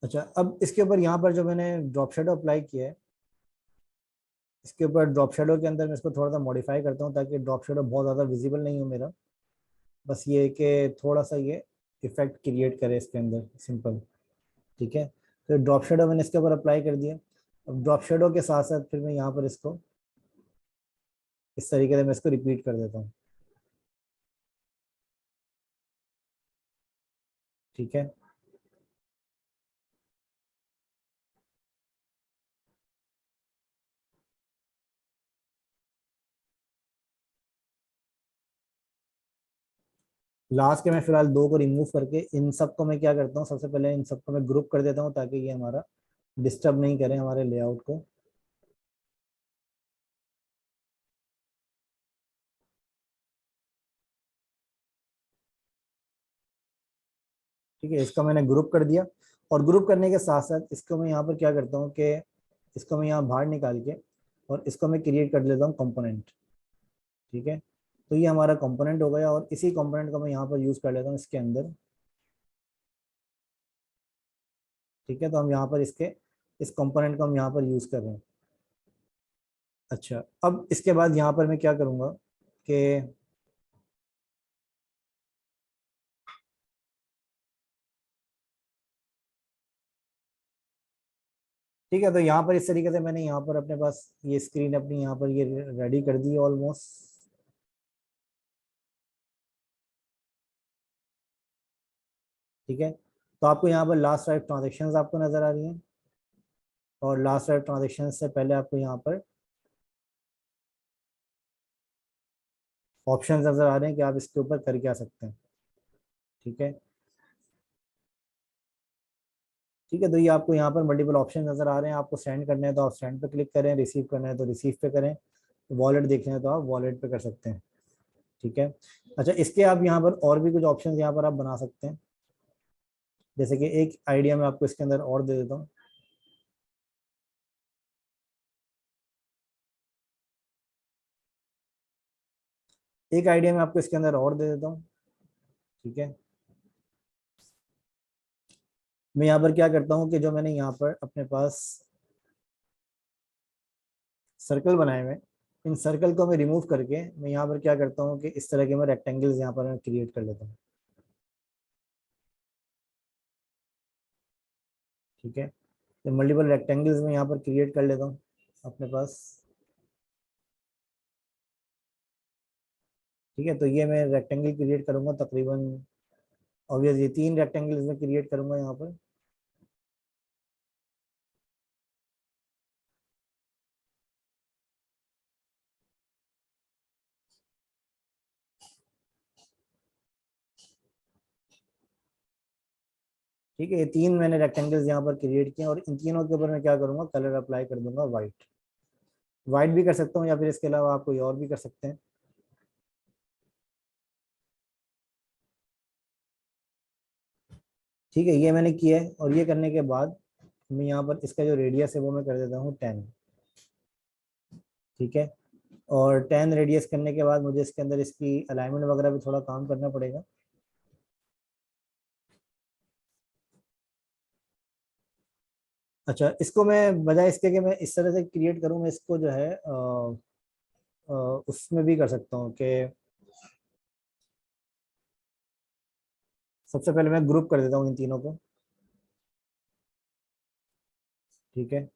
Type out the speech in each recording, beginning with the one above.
अच्छा, अब इसके ऊपर यहाँ पर जो मैंने ड्रॉप शेडो अप्लाई किया है, इसके ऊपर ड्रॉप शेडो के अंदर मैं इसको थोड़ा सा मॉडिफाई करता हूँ ताकि ड्रॉप शेडो बहुत ज़्यादा विजिबल नहीं हो मेरा। बस ये है कि थोड़ा सा ये इफेक्ट क्रिएट करे इसके अंदर, सिंपल। ठीक है, तो ड्रॉप शेडो मैंने इसके ऊपर अप्लाई कर दिया। अब ड्रॉप शेडो के साथ साथ फिर मैं यहाँ पर इसको इस तरीके से मैं इसको रिपीट कर देता हूँ। ठीक है, लास्ट के मैं फिलहाल दो को रिमूव करके इन सब को मैं क्या करता हूँ, सबसे पहले इन सबको मैं ग्रुप कर देता हूँ ताकि ये हमारा डिस्टर्ब नहीं करें हमारे लेआउट को। ठीक है, इसका मैंने ग्रुप कर दिया। और ग्रुप करने के साथ साथ इसको मैं यहाँ पर क्या करता हूँ कि इसको मैं यहाँ बाहर निकाल के और इसको मैं क्रिएट कर लेता हूँ कंपोनेंट। ठीक है, तो ये हमारा कंपोनेंट हो गया और इसी कंपोनेंट को मैं यहाँ पर यूज कर लेता हूँ इसके अंदर। ठीक है, तो हम यहाँ पर इसके इस कंपोनेंट को हम यहाँ पर यूज कर रहे हैं। अच्छा, अब इसके बाद यहाँ पर मैं क्या करूँगा कि ठीक है, तो यहाँ पर इस तरीके से मैंने यहाँ पर अपने पास ये स्क्रीन अपनी यहाँ पर ये रेडी कर दी ऑलमोस्ट। ठीक है, तो आपको यहाँ पर लास्ट 5 ट्रांजेक्शन्स आपको नजर आ रही हैं और लास्ट 5 ट्रांजेक्शन से पहले आपको यहाँ पर ऑप्शन नजर आ रहे हैं कि आप इसके ऊपर कर क्या सकते हैं। ठीक है, ठीक है, तो ये आपको यहाँ पर मल्टीपल ऑप्शन नजर आ रहे हैं। आपको सेंड करना है तो आप सेंड पे क्लिक करें, रिसीव करना है तो रिसीव पे करें, वॉलेट देखना है तो आप वॉलेट पे कर सकते हैं। ठीक है, अच्छा, इसके आप यहाँ पर और भी कुछ ऑप्शन यहाँ पर आप बना सकते हैं। जैसे कि एक आइडिया मैं आपको इसके अंदर और दे देता हूँ। एक आइडिया मैं आपको इसके अंदर और दे देता हूँ। ठीक है, मैं यहाँ पर क्या करता हूँ कि जो मैंने यहाँ पर अपने पास सर्कल बनाए हुए हैं, इन सर्कल को मैं रिमूव करके मैं यहाँ पर क्या करता हूँ कि इस तरह के मैं रेक्टेंगल्स यहाँ पर मैं क्रिएट कर लेता हूँ। ठीक है, तो मल्टीपल रेक्टेंगल्स में यहाँ पर क्रिएट कर लेता हूँ अपने पास। ठीक है, तो ये मैं रेक्टेंगल क्रिएट करूंगा तकरीबन, ऑब्वियस ये 3 रेक्टेंगल्स में क्रिएट करूंगा यहाँ पर। ठीक है, ये 3 मैंने रेक्टेंगल्स यहाँ पर क्रिएट किए और इन तीनों के ऊपर मैं क्या करूंगा, कलर अप्लाई कर दूंगा वाइट। वाइट भी कर सकता हूँ या फिर इसके अलावा आप कोई और भी कर सकते हैं। ठीक है, ये मैंने किया है और ये करने के बाद मैं यहाँ पर इसका जो रेडियस है वो मैं कर देता हूँ 10। ठीक है, और 10 रेडियस करने के बाद मुझे इसके अंदर इसकी अलाइनमेंट वगैरह भी थोड़ा काम करना पड़ेगा। अच्छा, इसको मैं बजाय इसके कि मैं इस तरह से क्रिएट करूँ, मैं इसको जो है उसमें भी कर सकता हूँ कि सबसे पहले मैं ग्रुप कर देता हूँ इन तीनों को। ठीक है,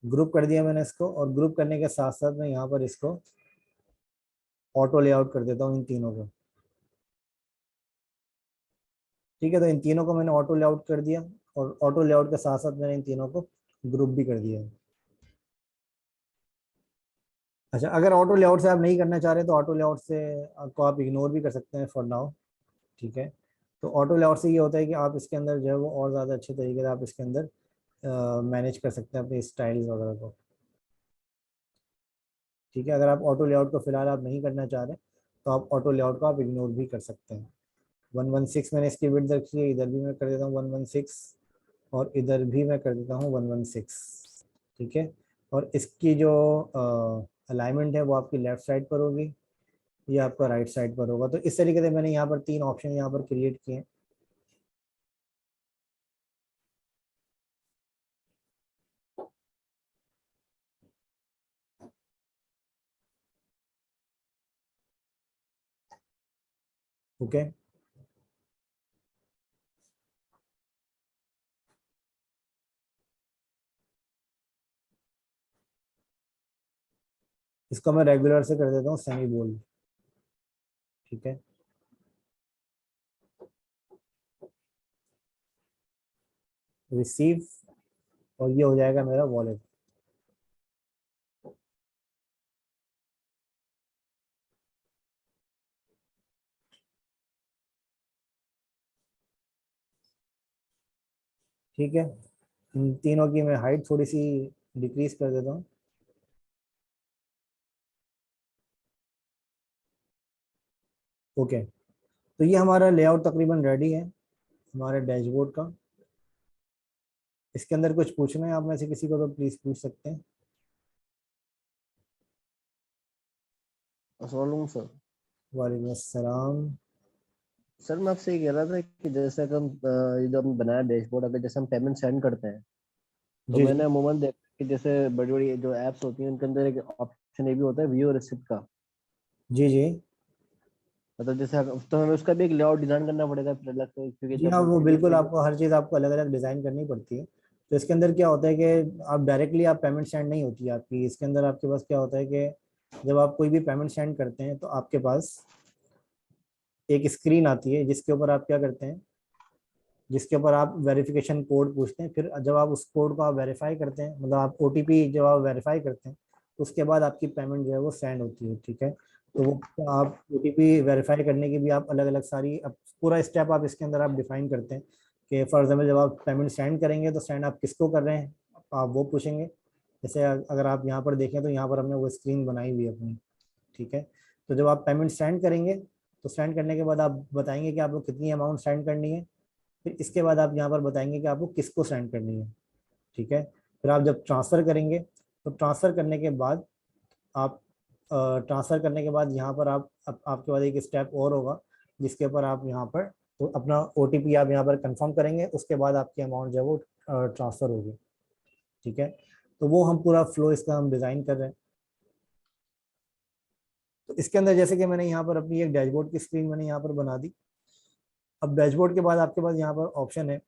ग्रुप कर दिया मैंने इसको और ग्रुप करने के साथ साथ मैं यहाँ पर इसको ऑटो लेआउट कर देता हूँ इन तीनों को। ठीक है, तो इन तीनों को मैंने ऑटो लेआउट कर दिया और ऑटो लेआउट के साथ साथ मैंने इन तीनों को ग्रुप भी कर दिया है। अच्छा, अगर ऑटो लेआउट से आप नहीं करना चाह रहे तो ऑटो लेआउट से आपको आप इग्नोर भी कर सकते हैं फॉर नाउ। ठीक है, तो ऑटो लेआउट से ये होता है कि आप इसके अंदर जो है वो और ज़्यादा अच्छे तरीके से आप इसके अंदर मैनेज कर सकते हैं अपने स्टाइल्स वगैरह को। ठीक है, अगर आप ऑटो लेआउट को फिलहाल आप नहीं करना चाह रहे तो आप ऑटो लेआउट को आप इग्नोर भी कर सकते हैं। 116 मैंने इसकी विड्थ रखी है, इधर भी मैं कर देता हूँ 116 और इधर भी मैं कर देता हूँ 116। ठीक है, और इसकी जो अलाइनमेंट है वो आपकी लेफ्ट साइड पर होगी। ये आपका राइट साइड पर होगा। तो इस तरीके से मैंने यहाँ पर 3 ऑप्शन यहाँ पर क्रिएट किए हैं। ओके, इसको मैं रेगुलर से कर देता हूँ सेमी बोल्ड। ठीक है, रिसीव, और ये हो जाएगा मेरा वॉलेट। ठीक है, इन तीनों की मैं हाइट थोड़ी सी डिक्रीज कर देता हूँ। ओके, तो ये हमारा लेआउट तकरीबन रेडी है हमारे डैशबोर्ड का। इसके अंदर कुछ पूछना है आप में से किसी को तो प्लीज पूछ सकते हैं। अस्सलाम वालेकुम सर। वालेकुम अस्सलाम। सर मैं आपसे ये कह रहा था कि जैसे अगर ये जो हमने बनाया डैशबोर्ड, अगर जैसे हम पेमेंट सेंड करते हैं तो जी मैंने जी अमूमन देखा कि जैसे बड़ी बड़ी जो एप्स होती हैं उनके अंदर एक ऑप्शन ये भी होता है व्यू रिसिप्ट का। जी जी मतलब जैसे तो हमें उसका भी एक लेआउट डिजाइन करना पड़ेगा फिर अलग से, क्योंकि जी हाँ, जब वो पीडीएफ बिल्कुल भेजो। आपको हर चीज़ आपको अलग अलग डिज़ाइन करनी पड़ती है। तो इसके अंदर क्या होता है कि आप डायरेक्टली आप पेमेंट सेंड नहीं होती है आपकी। इसके अंदर आपके पास क्या होता है कि जब आप कोई भी पेमेंट सेंड करते हैं तो आपके पास एक स्क्रीन आती है जिसके ऊपर आप क्या करते हैं, जिसके ऊपर आप वेरिफिकेशन कोड पूछते हैं। फिर जब आप उस कोड को आप वेरीफाई करते हैं, मतलब आप ओटीपी जब आप वेरीफाई करते हैं, तो उसके बाद आपकी पेमेंट जो है वो सेंड होती है। ठीक है, तो वो आप ओटीपी वेरीफाई करने की भी आप अलग अलग सारी पूरा स्टेप आप इसके अंदर आप डिफाइन करते हैं कि फॉर एग्जाम्पल जब आप पेमेंट सेंड करेंगे तो सेंड आप किसको कर रहे हैं, आप वो पूछेंगे। जैसे अगर आप यहाँ पर देखें तो यहाँ पर हमने वो स्क्रीन बनाई हुई है अपनी। ठीक है, तो जब आप पेमेंट सेंड करेंगे तो सेंड करने के बाद आप बताएंगे कि आपको कितनी अमाउंट सेंड करनी है। फिर इसके बाद आप यहाँ पर बताएंगे कि आपको किसको सेंड करनी है। ठीक है, फिर आप जब ट्रांसफ़र करेंगे तो ट्रांसफ़र करने के बाद आप ट्रांसफ़र करने के बाद यहाँ पर आपके पास एक स्टेप और होगा जिसके ऊपर आप यहाँ पर तो अपना ओटीपी आप यहाँ पर कंफर्म करेंगे। उसके बाद आपकी अमाउंट जो है वो ट्रांसफ़र होगी। ठीक है, तो वो हम पूरा फ्लो इसका हम डिज़ाइन कर रहे हैं। तो इसके अंदर जैसे कि मैंने यहाँ पर अपनी एक डैशबोर्ड की स्क्रीन मैंने यहाँ पर बना दी। अब डैशबोर्ड के बाद आपके पास यहाँ पर ऑप्शन है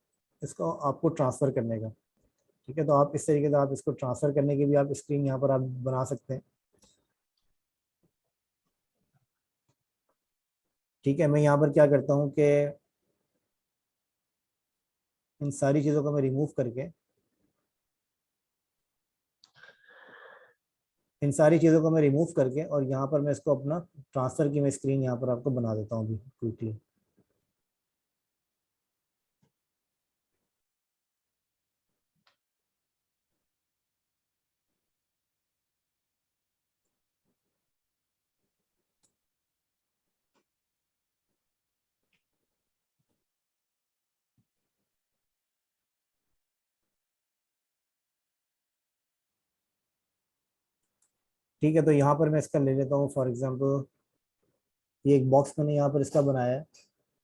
इसको आपको ट्रांसफ़र करने का। ठीक है, तो आप इस तरीके से आप इसको ट्रांसफर करने की भी आप स्क्रीन यहाँ पर आप बना सकते हैं। ठीक है, मैं यहाँ पर क्या करता हूँ कि इन सारी चीज़ों को मैं रिमूव करके इन सारी चीज़ों को मैं रिमूव करके और यहाँ पर मैं इसको अपना ट्रांसफर की मैं स्क्रीन यहाँ पर आपको बना देता हूँ अभी क्विकली। ठीक है, तो यहाँ पर मैं इसका ले लेता हूँ फॉर एग्जांपल ये एक बॉक्स मैंने यहाँ पर इसका बनाया है।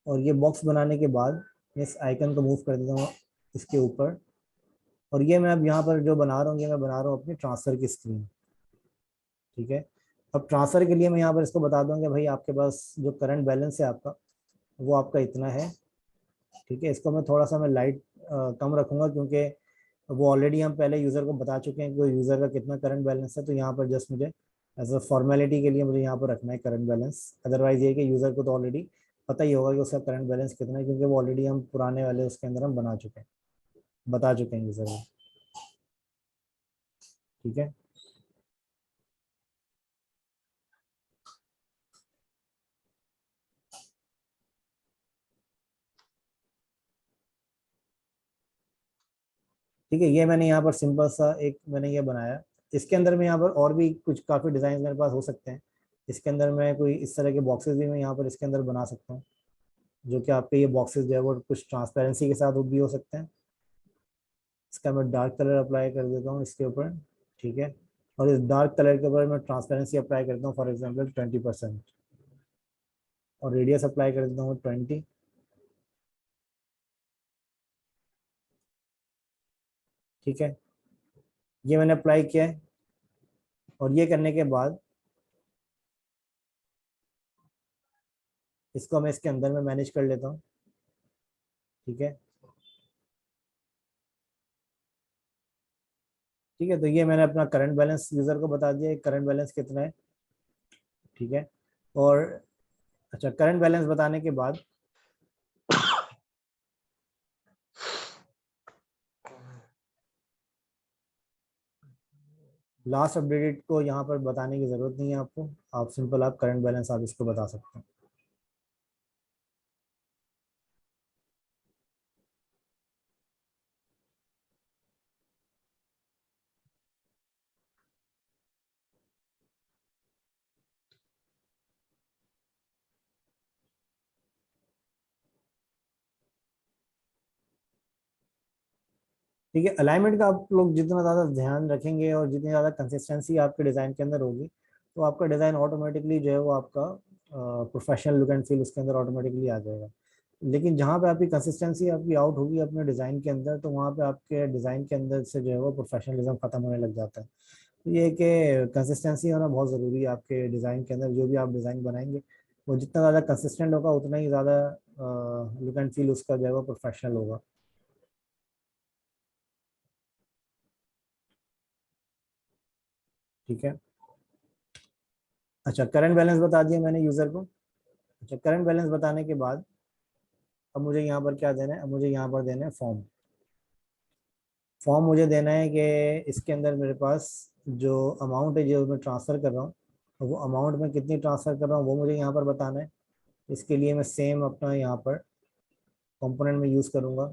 और ये बॉक्स बनाने के बाद मैं इस आइकन को मूव कर देता हूँ इसके ऊपर। और ये मैं अब यहाँ पर जो बना रहा हूँ ये मैं बना रहा हूँ अपनी ट्रांसफ़र की स्क्रीन। ठीक है, अब ट्रांसफ़र के लिए मैं यहाँ पर इसको बता दूँ कि भाई आपके पास जो करंट बैलेंस है आपका वो आपका इतना है। ठीक है, इसको मैं थोड़ा सा मैं लाइट कम रखूंगा क्योंकि वो ऑलरेडी हम पहले यूज़र को बता चुके हैं कि यूज़र का कितना करंट बैलेंस है। तो यहाँ पर जस्ट मुझे एज अ फॉर्मेलिटी के लिए मुझे यहाँ पर रखना है करंट बैलेंस। अदरवाइज ये कि यूज़र को तो ऑलरेडी पता ही होगा कि उसका करंट बैलेंस कितना है क्योंकि वो ऑलरेडी हम पुराने वाले उसके अंदर हम बना चुके हैं, बता चुके हैं यूज़र को। ठीक है, ठीक है, ये मैंने यहाँ पर सिंपल सा एक मैंने ये बनाया। इसके अंदर में यहाँ पर और भी कुछ काफ़ी डिज़ाइन मेरे पास हो सकते हैं। इसके अंदर मैं कोई इस तरह के बॉक्सेस भी मैं यहाँ पर इसके अंदर बना सकता हूँ जो कि आपके ये बॉक्सेस जो है वो कुछ ट्रांसपेरेंसी के साथ भी हो सकते हैं। इसका मैं डार्क कलर अप्लाई कर देता हूँ इसके ऊपर। ठीक है, और इस डार्क कलर के ऊपर मैं ट्रांसपेरेंसी अप्लाई करता हूँ फॉर एग्जांपल 20%। और रेडियस अप्लाई कर देता हूँ 20। ठीक है, ये मैंने अप्लाई किया है। और ये करने के बाद इसको मैं इसके अंदर में मैनेज कर लेता हूँ। ठीक है, ठीक है, तो ये मैंने अपना करंट बैलेंस यूजर को बता दिया, करंट बैलेंस कितना है। ठीक है, और अच्छा, करंट बैलेंस बताने के बाद लास्ट अपडेटेड को यहाँ पर बताने की जरूरत नहीं है आपको, आप सिंपल आप करंट बैलेंस आप इसको बता सकते हैं। ठीक है, अलाइनमेंट का आप लोग जितना ज़्यादा ध्यान रखेंगे और जितनी ज़्यादा कंसिस्टेंसी आपके डिज़ाइन के अंदर होगी, तो आपका डिज़ाइन ऑटोमेटिकली जो है वो आपका प्रोफेशनल लुक एंड फील उसके अंदर ऑटोमेटिकली आ जाएगा। लेकिन जहाँ पे आपकी कंसिस्टेंसी आपकी आउट होगी अपने डिज़ाइन के अंदर, तो वहाँ पे आपके डिज़ाइन के अंदर से जो है वो प्रोफेशनलिज्म खत्म होने लग जाता है। तो ये है कि कंसिस्टेंसी होना बहुत ज़रूरी है आपके डिज़ाइन के अंदर। जो भी आप डिज़ाइन बनाएंगे वो जितना ज़्यादा कंसिस्टेंट होगा उतना ही ज़्यादा लुक एंड फील उसका जो है वो प्रोफेशनल होगा। ठीक है, अच्छा, करंट बैलेंस बता दिया मैंने यूज़र को। अच्छा, करंट बैलेंस बताने के बाद अब मुझे यहाँ पर क्या देना है, अब मुझे यहाँ पर देना है फॉर्म। फॉर्म मुझे देना है कि इसके अंदर मेरे पास जो अमाउंट है जो मैं ट्रांसफ़र कर रहा हूँ, तो वो अमाउंट में कितनी ट्रांसफ़र कर रहा हूँ वो मुझे यहाँ पर बताना है। इसके लिए मैं सेम अपना यहाँ पर कंपोनेंट में यूज़ करूँगा।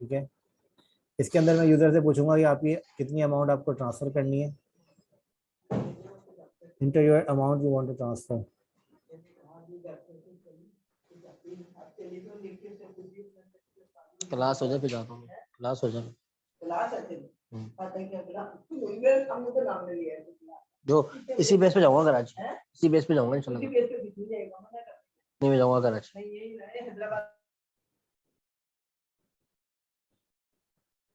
ठीक है, इसके अंदर मैं यूज़र से पूछूंगा कि आप ये कितनी अमाउंट आपको ट्रांसफ़र करनी है, enter your amount you want to transfer. Class हो जाए फिर जाता हूँ, क्लास हो जाए। जो इसी बेस पे जाऊंगा कराची, इसी बेस पे जाऊंगा इंशाल्लाह। नहीं, मैं जाऊंगा कराची।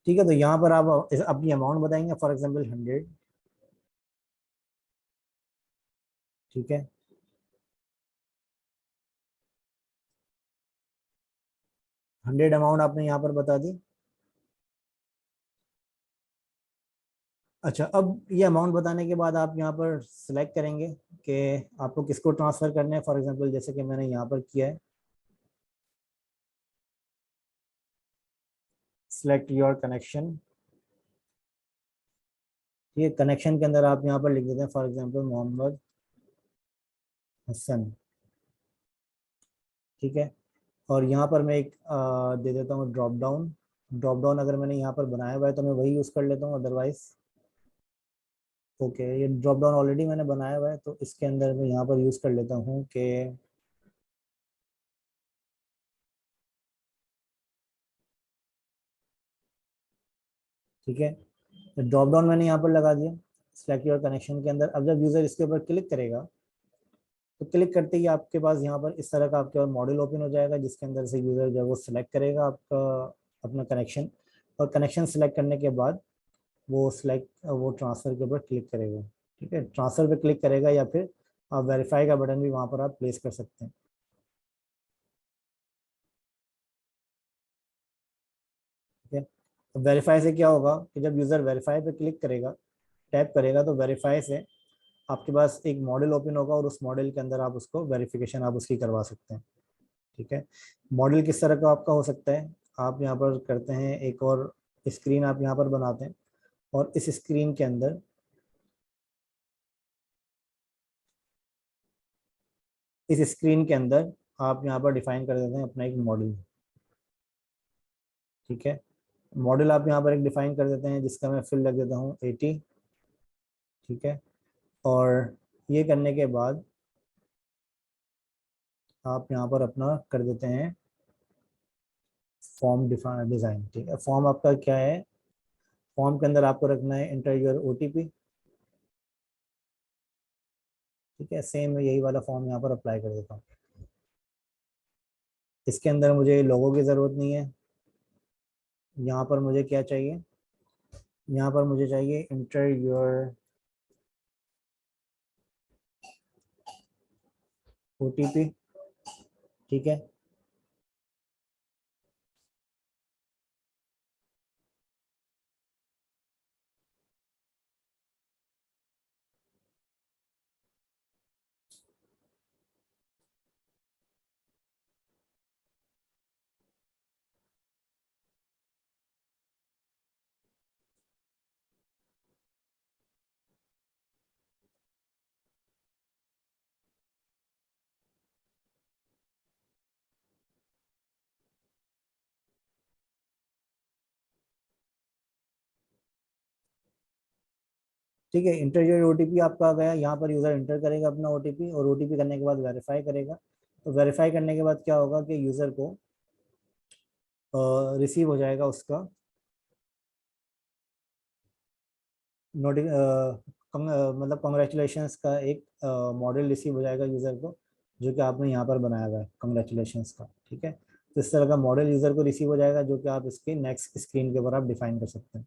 ठीक है, तो यहाँ पर आप अपनी अमाउंट बताएंगे, फॉर एग्जांपल 100। ठीक है, 100 अमाउंट आपने यहाँ पर बता दी। अच्छा, अब ये अमाउंट बताने के बाद आप यहाँ पर सिलेक्ट करेंगे कि आपको किसको ट्रांसफ़र करना है। फॉर एग्जांपल जैसे कि मैंने यहाँ पर किया है, सिलेक्ट योर कनेक्शन। ये कनेक्शन के अंदर आप यहाँ पर लिख देते हैं फॉर एग्जांपल मोहम्मद हसन। ठीक है, और यहाँ पर मैं एक दे देता हूँ ड्रॉप डाउन। ड्रॉप डाउन अगर मैंने यहाँ पर बनाया हुआ है तो मैं वही यूज़ कर लेता हूँ, अदरवाइज ओके, ये ड्रॉप डाउन ऑलरेडी मैंने बनाया हुआ है तो इसके अंदर मैं यहाँ पर यूज़ कर लेता हूँ कि ठीक है, तो ड्रॉप डाउन मैंने यहाँ पर लगा दिया सिलेक्ट योर कनेक्शन के अंदर। अब जब यूज़र इसके ऊपर क्लिक करेगा तो क्लिक करते ही आपके पास यहाँ पर इस तरह का आपके पास मॉड्यूल ओपन हो जाएगा, जिसके अंदर से यूज़र जो है वो सिलेक्ट करेगा आपका अपना कनेक्शन। और कनेक्शन सेलेक्ट करने के बाद वो ट्रांसफ़र के ऊपर क्लिक करेगा। ठीक है, ट्रांसफ़र पे क्लिक करेगा या फिर आप वेरीफाई का बटन भी वहाँ पर आप प्लेस कर सकते हैं। ठीक है, तो वेरीफाई से क्या होगा कि जब यूज़र वेरीफाई पे क्लिक करेगा, टैप करेगा, तो वेरीफाई से आपके पास एक मॉडल ओपन होगा और उस मॉडल के अंदर आप उसको वेरिफिकेशन आप उसकी करवा सकते हैं। ठीक है, मॉडल किस तरह का आपका हो सकता है, आप यहाँ पर करते हैं एक और स्क्रीन आप यहाँ पर बनाते हैं और इस स्क्रीन के अंदर आप यहाँ पर डिफाइन कर देते हैं अपना एक मॉडल। ठीक है, मॉडल आप यहाँ पर एक डिफाइन कर देते हैं जिसका मैं फिल लग देता हूँ 80। ठीक है, और ये करने के बाद आप यहाँ पर अपना कर देते हैं फॉर्म डिज़ाइन। ठीक है, फॉर्म आपका क्या है, फॉर्म के अंदर आपको रखना है इंटर योर ओटीपी। ठीक है, सेम यही वाला फॉर्म यहाँ पर अप्लाई कर देता हूँ। इसके अंदर मुझे लोगो की ज़रूरत नहीं है। यहाँ पर मुझे क्या चाहिए, यहाँ पर मुझे चाहिए इंटर योर OTP। ठीक है, ठीक है। इंटर योर OTP आपका आ गया। यहाँ पर यूज़र इंटर करेगा अपना OTP, और OTP करने के बाद वेरीफाई करेगा। तो वेरीफाई करने के बाद क्या होगा कि यूज़र को रिसीव हो जाएगा उसका नोटि मतलब कॉन्ग्रेचुलेशंस का एक मॉडल रिसीव हो जाएगा यूज़र को, जो कि आपने यहाँ पर बनाया हुआ है कॉन्ग्रेचुलेशंस का। ठीक है, तो इस तरह का मॉडल यूज़र को रिसीव हो जाएगा, जो कि आप इसके नेक्स्ट स्क्रीन के ऊपर आप डिफाइन कर सकते हैं।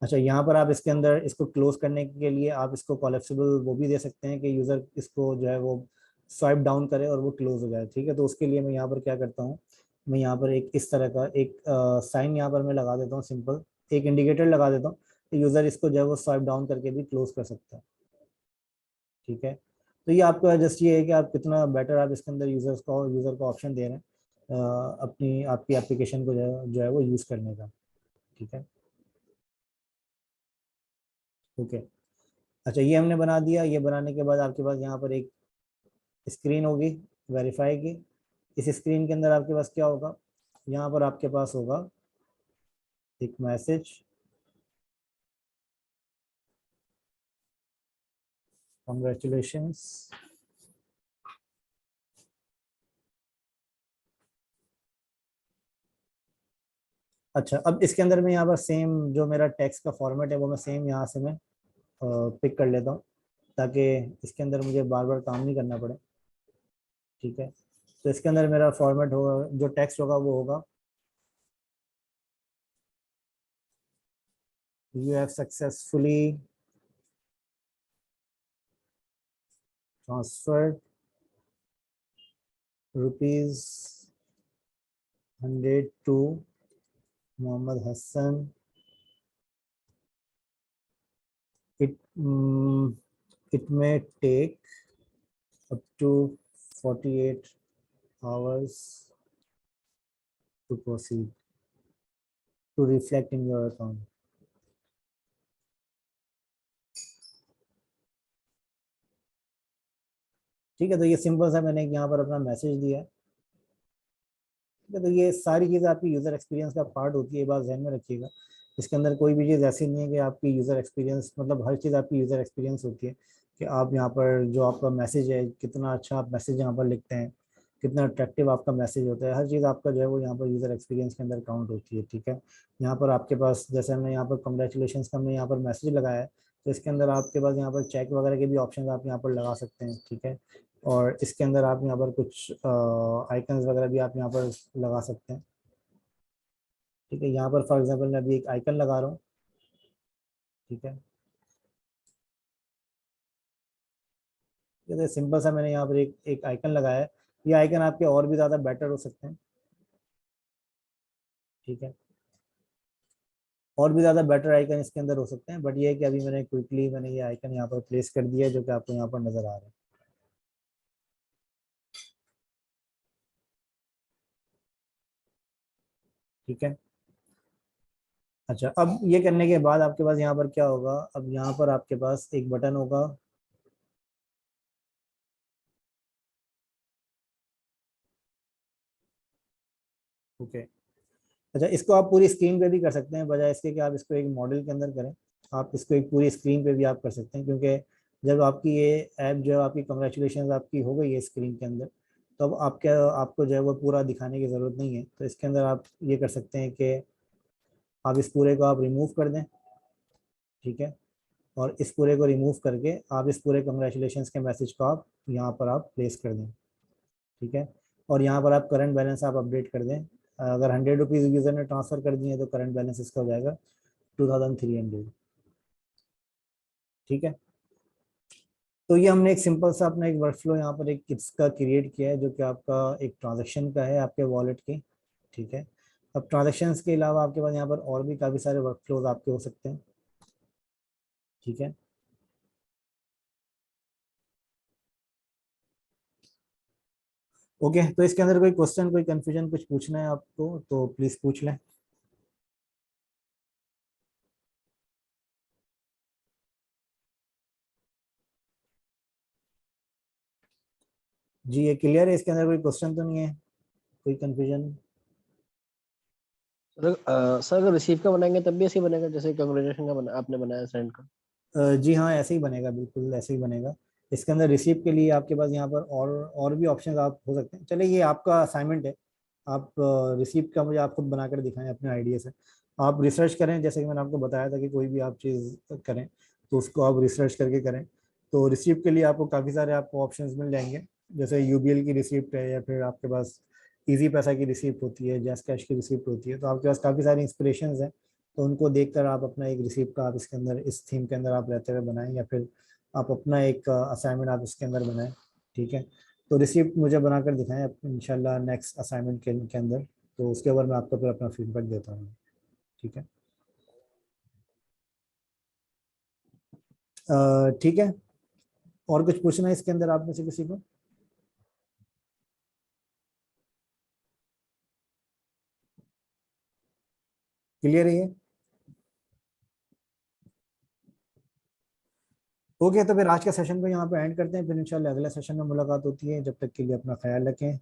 अच्छा, यहाँ पर आप इसके अंदर इसको क्लोज करने के लिए आप इसको कोलेप्सिबल वो भी दे सकते हैं कि यूज़र इसको जो है वो स्वाइप डाउन करे और वो क्लोज हो जाए। ठीक है, तो उसके लिए मैं यहाँ पर क्या करता हूँ, मैं यहाँ पर एक इस तरह का एक साइन यहाँ पर मैं लगा देता हूँ, सिंपल एक इंडिकेटर लगा देता हूँ, तो यूज़र इसको जो है वो स्वाइप डाउन करके भी क्लोज कर सकता है। ठीक है, तो ये आपका जस्ट ये है कि आप कितना बेटर आप इसके अंदर यूज़र को ऑप्शन दे रहे हैं अपनी आपकी एप्लीकेशन को जो है वो यूज़ करने का। ठीक है, ओके। अच्छा, ये हमने बना दिया। ये बनाने के बाद आपके पास यहाँ पर एक स्क्रीन होगी वेरीफाई की। इस स्क्रीन के अंदर आपके पास क्या होगा, यहाँ पर आपके पास होगा एक मैसेज, कॉन्ग्रेचुलेशंस। अच्छा, अब इसके अंदर मैं यहाँ पर सेम जो मेरा टेक्स्ट का फॉर्मेट है वो मैं सेम यहाँ से मैं पिक कर लेता हूँ, ताकि इसके अंदर मुझे बार बार काम नहीं करना पड़े। ठीक है, तो इसके अंदर मेरा फॉर्मेट होगा, जो टेक्स्ट होगा वो होगा you have successfully transferred ₹100 to Mohammad Hasan. it it may take up to 48 hours to proceed to reflect in your account। ठीक है, तो ये सिंपल सा मैंने यहाँ पर अपना मैसेज दिया है। ठीक है, तो ये सारी चीज़ें आपकी यूज़र एक्सपीरियंस का पार्ट होती है, ये बात ध्यान में रखिएगा। इसके अंदर कोई भी चीज़ ऐसी नहीं है कि आपकी यूज़र एक्सपीरियंस, मतलब हर चीज़ आपकी यूज़र एक्सपीरियंस होती है कि आप यहाँ पर जो आपका मैसेज है, कितना अच्छा आप मैसेज यहाँ पर लिखते हैं, कितना अट्रैक्टिव आपका मैसेज होता है, हर चीज़ आपका जो है वो यहाँ पर यूज़र एक्सपीरियंस के अंदर काउंट होती है। ठीक है, यहाँ पर आपके पास जैसे हमने यहाँ पर कंग्रेचुलेशन का हमने यहाँ पर मैसेज लगाया है, तो इसके अंदर आपके पास यहाँ पर चेक वगैरह के भी ऑप्शन आप यहाँ पर लगा सकते हैं। ठीक है, और इसके अंदर आप यहाँ पर कुछ आइकन्स वगैरह भी आप यहाँ पर लगा सकते हैं। ठीक है, यहाँ पर फॉर एग्जांपल मैं अभी एक आइकन लगा रहा हूँ। ठीक है, तो सिंपल सा मैंने यहाँ पर एक आइकन लगाया है। ये आइकन आपके और भी ज़्यादा बेटर हो सकते हैं। ठीक है, और भी ज़्यादा बेटर आइकन इसके अंदर हो सकते हैं, बट ये है कि अभी मैंने क्विकली मैंने ये आइकन यहाँ पर प्लेस कर दिया है, जो कि आपको यहाँ पर नज़र आ रहा है। ठीक है, अच्छा, अब ये करने के बाद आपके पास यहाँ पर क्या होगा, अब यहाँ पर आपके पास एक बटन होगा, ओके। अच्छा, इसको आप पूरी स्क्रीन पे भी कर सकते हैं, बजाय इसके कि आप इसको एक मॉडल के अंदर करें। आप इसको एक पूरी स्क्रीन पे भी आप कर सकते हैं, क्योंकि जब आपकी ये ऐप जो है आपकी कंग्रेचुलेशन आपकी हो गई है स्क्रीन के अंदर, तो अब आपको जो है वो पूरा दिखाने की ज़रूरत नहीं है। तो इसके अंदर आप ये कर सकते हैं कि आप इस पूरे को आप रिमूव कर दें। ठीक है, और इस पूरे को रिमूव करके आप इस पूरे कंग्रेचुलेशंस के मैसेज को आप यहाँ पर आप प्लेस कर दें, ठीक है। और यहाँ पर आप करंट बैलेंस आप अपडेट कर दें। अगर 100 रुपीज़ यूज़र ने ट्रांसफ़र कर दिए तो करंट बैलेंस इसका हो जाएगा 2300, ठीक है। तो ये हमने एक सिंपल सा अपना एक वर्कफ्लो यहाँ पर एक किट्स का क्रिएट किया है, जो कि आपका एक ट्रांजैक्शन का है आपके वॉलेट की, ठीक है। अब ट्रांजैक्शंस के अलावा आपके पास यहाँ पर और भी काफ़ी सारे वर्कफ्लोज आपके हो सकते हैं, ठीक है। ओके, तो इसके अंदर कोई क्वेश्चन, कोई कंफ्यूजन, कुछ पूछना है आपको तो प्लीज़ पूछ लें। जी ये क्लियर है, इसके अंदर कोई क्वेश्चन तो नहीं है, कोई कंफ्यूजन? सर अगर रिसीव का बनाएंगे तब भी ऐसे ही बनेगा जैसे कंग्रेचुलेशन का बना आपने बनाया सेंड का? जी हाँ, ऐसे ही बनेगा, बिल्कुल ऐसे ही बनेगा। इसके अंदर रिसीव के लिए आपके पास यहाँ पर और भी ऑप्शन आप हो सकते हैं। चलिए ये आपका असाइनमेंट है, आप रिसीव का मुझे आप खुद बनाकर दिखाएं अपने आइडिया से। आप रिसर्च करें, जैसे कि मैंने आपको बताया था कि कोई भी आप चीज़ करें तो उसको आप रिसर्च करके करें। तो रिसीव के लिए आपको काफ़ी सारे आपको ऑप्शंस मिल जाएंगे, जैसे यूबीएल की रिसिप्ट है, या फिर आपके पास इजी पैसा की रिसिप्ट होती है, जैस कैश की रिसिप्ट होती है। तो आपके पास काफ़ी सारी इंस्पिरेशंस हैं, तो उनको देखकर आप अपना एक रिसिप्ट का आप इसके अंदर इस थीम के अंदर आप रहते हुए बनाएं, या फिर आप अपना एक असाइनमेंट आप इसके अंदर बनाएं, ठीक है। तो रिसिप्ट मुझे बनाकर दिखाएं इंशाल्लाह नेक्स्ट असाइनमेंट के अंदर, तो उसके ऊपर मैं आपको फिर अपना फीडबैक देता हूँ, ठीक है। ठीक है, और कुछ पूछना है इसके अंदर आप में से किसी को? क्लियर है ये? ओके, तो फिर आज के सेशन को यहाँ पे एंड करते हैं, फिर इंशाल्लाह अगले सेशन में मुलाकात होती है। जब तक के लिए अपना ख्याल रखें।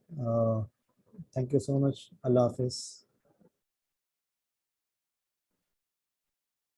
थैंक यू सो मच, अल्लाह हाफिज़।